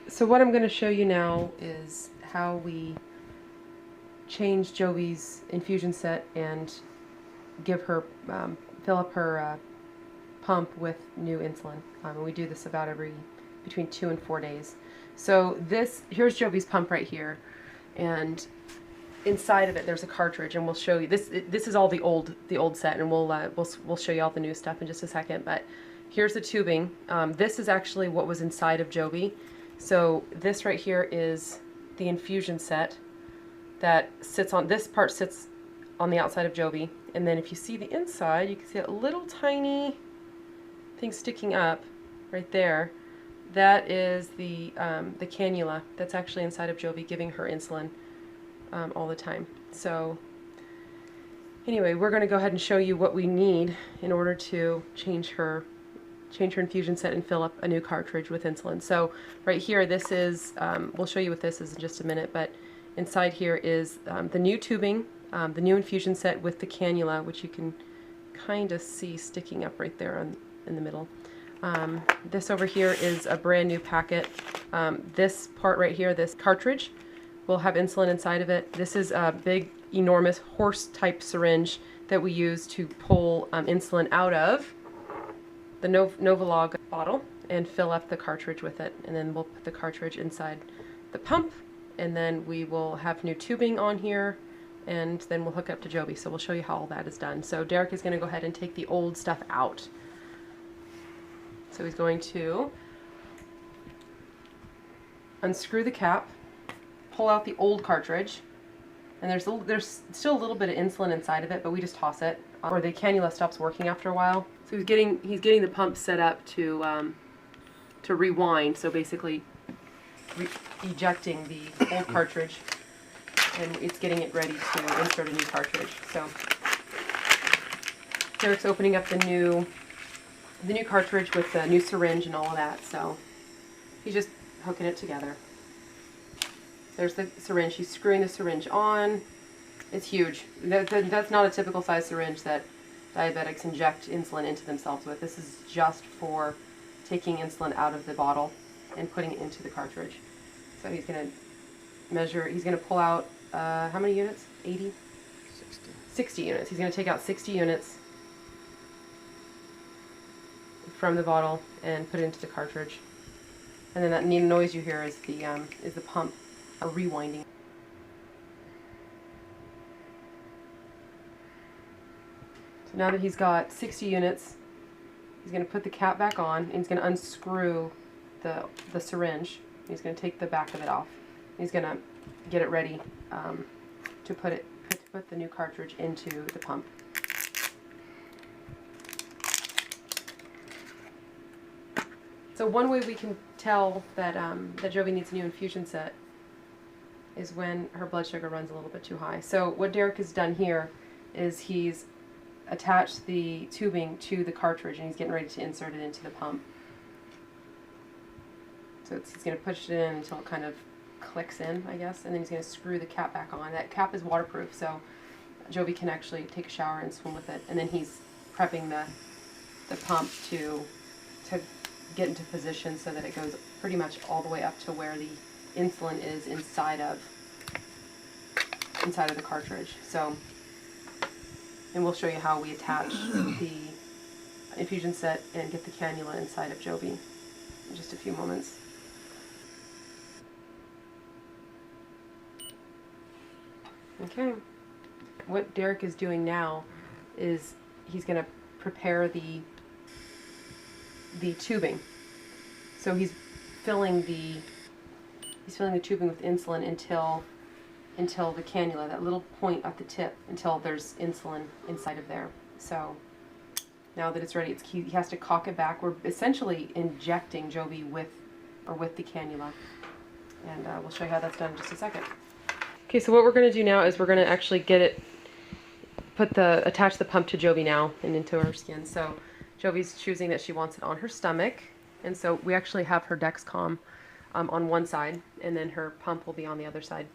So what I'm going to show you now is how we change Jovee's infusion set and give her, fill up her pump with new insulin. And we do this about between 2 and 4 days. So here's Jovee's pump right here, and inside of it there's a cartridge, and we'll show you this. This is all the old set, and we'll show you all the new stuff in just a second. But here's the tubing. This is actually what was inside of Jovee. So this right here is the infusion set that sits on, this part sits on the outside of Jovee, and then if you see the inside, you can see a little tiny thing sticking up right there. That is the cannula that's actually inside of Jovee, giving her insulin all the time. So anyway, we're going to go ahead and show you what we need in order to change her infusion set and fill up a new cartridge with insulin. So right here, this is, we'll show you what this is in just a minute, but inside here is the new tubing, the new infusion set with the cannula, which you can kind of see sticking up right there in the middle. This over here is a brand new packet. This part right here, this cartridge, will have insulin inside of it. This is a big, enormous horse-type syringe that we use to pull insulin out of the Novolog bottle and fill up the cartridge with it. And then we'll put the cartridge inside the pump, and then we will have new tubing on here, and then we'll hook up to Jovee. So we'll show you how all that is done. So Derek is going to go ahead and take the old stuff out. So he's going to unscrew the cap, pull out the old cartridge, and there's still a little bit of insulin inside of it, but we just toss it, or the cannula stops working after a while. So he's getting the pump set up to rewind. So basically, ejecting the old cartridge, and it's getting it ready to insert a new cartridge. So Derek's opening up the new cartridge with the new syringe and all of that. So he's just hooking it together. There's the syringe. He's screwing the syringe on. It's huge. That's not a typical size syringe that diabetics inject insulin into themselves with. This is just for taking insulin out of the bottle and putting it into the cartridge. So he's going to measure, he's going to pull out, how many units? 80? 60. 60 units. He's going to take out 60 units from the bottle and put it into the cartridge. And then that noise you hear is the pump rewinding. So now that he's got 60 units, he's going to put the cap back on, and he's going to unscrew the syringe. He's going to take the back of it off. He's going to get it ready to put the new cartridge into the pump. So one way we can tell that that Jovee needs a new infusion set is when her blood sugar runs a little bit too high. So what Derek has done here is he's attached the tubing to the cartridge, and he's getting ready to insert it into the pump. So he's going to push it in until it kind of clicks in, I guess, and then he's going to screw the cap back on. That cap is waterproof, so Jovee can actually take a shower and swim with it. And then he's prepping the pump to get into position so that it goes pretty much all the way up to where the insulin is inside of the cartridge. So, and we'll show you how we attach the infusion set and get the cannula inside of Jovee in just a few moments. Okay, what Derek is doing now is he's going to prepare the tubing. So he's filling the tubing with insulin until the cannula, that little point at the tip, until there's insulin inside of there. So now that it's ready, he has to cock it back. We're essentially injecting Jovee with the cannula, and we'll show you how that's done in just a second. Okay, so what we're going to do now is we're going to actually attach the pump to Jovee now and into her skin. So Jovee's choosing that she wants it on her stomach, and so we actually have her Dexcom on one side, and then her pump will be on the other side.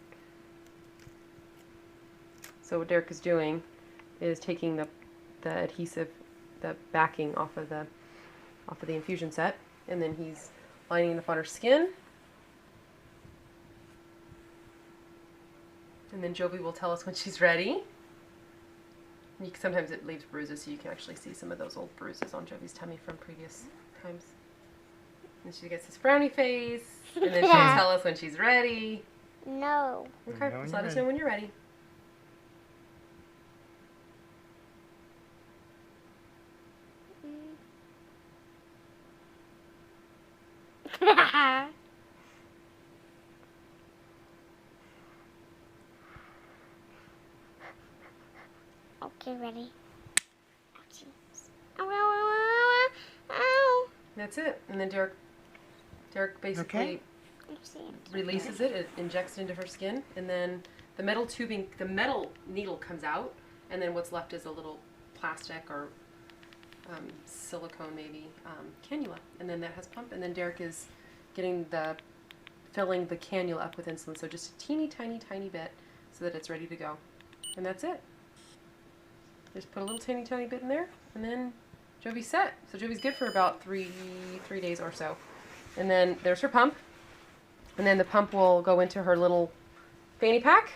So what Derek is doing is taking the adhesive, the backing off of the infusion set, and then he's lining it up on her skin, And then Jovee will tell us when she's ready. Sometimes it leaves bruises, so you can actually see some of those old bruises on Jovee's tummy from previous times. And she gets this frowny face, and then she'll tell us when she's ready. No. Okay, just let us know when you're ready. Okay, ready. That's it. And then Derek basically releases it. It injects it into her skin, and then the metal needle comes out, and then what's left is a little plastic or silicone maybe cannula, and then that has pump, and then Derek is filling the cannula up with insulin, so just a teeny tiny bit so that it's ready to go, and that's it. Just put a little tiny bit in there, and then Jovee's set. So Jovee's good for about three days or so. And then there's her pump. And then the pump will go into her little fanny pack.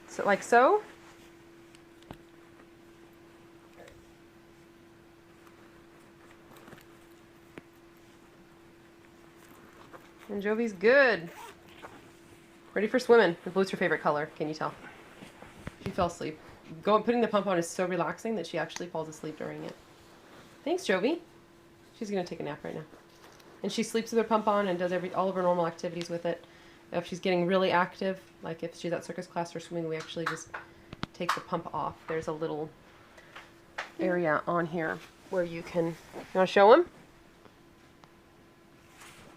So like so. And Jovee's good. Ready for swimming. The blue's her favorite color, can you tell? She fell asleep. Putting the pump on is so relaxing that she actually falls asleep during it. Thanks, Jovee. She's going to take a nap right now. And she sleeps with her pump on and does all of her normal activities with it. If she's getting really active, like if she's at circus class or swimming, we actually just take the pump off. There's a little area on here where you can... You want to show them?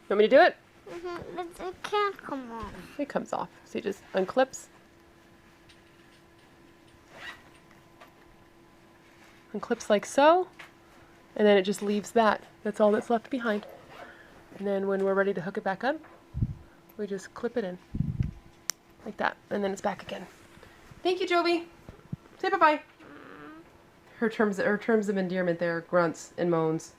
You want me to do it? It can't come off. It comes off. So it just unclips. Unclips like so. And then it just leaves that. That's all that's left behind. And then when we're ready to hook it back up, we just clip it in. Like that. And then it's back again. Thank you, Jovee. Say bye-bye. Her terms of endearment there, grunts and moans.